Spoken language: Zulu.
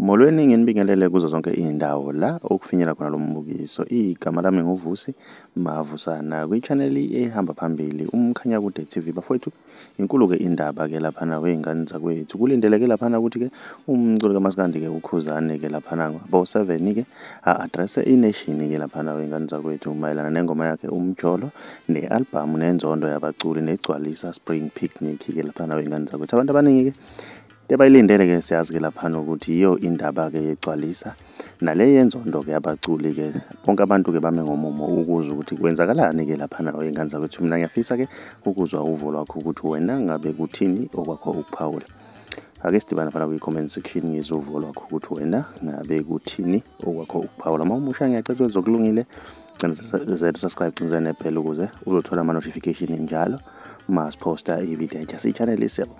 Molweni nginibingelele kuzo zonke izindawo la okufinyela khona lo mbukiso. Igama lami nguVusi Mavusana kwi-channel ehamba phambili umkhanya kude TV bafowethu. Inkulu ke indaba ke laphana weingane zakwethu. Kulindeleke laphana ukuthi ke umculo kaMaskandi ke ukhuzani ke laphana bo 7 ke address ination ke laphana weingane zakwethu mayelana nengoma yakhe umnjolo ne-album nenzondo yabaculi negcwalisa spring picnic ke laphana weingane zakwethu. Abantu abaningi ke bayilindele ke siyazi ke laphana ukuthi iyo indaba ke yegcwalisa nale yenzondo ke yabaculi ke bonke abantu ke bame ngomumo ukuza ukuthi kwenzakalani ke laphana weingane zakwethu. Mina ngiyafisa ke ukuzwa uvo lwakho ukuthi wena ngabe kuthini okwakho ukuphawula. Ake sidibane phana kwi-comment section ngezuvo lwakho ukuthi wena ngabe kuthini okwakho ukuphawula. Uma umusha ngiyacela zokulungile subscribe cinzane phela ukuze uzothola ama notification njalo mas posta i-video entsha si-channel isebo.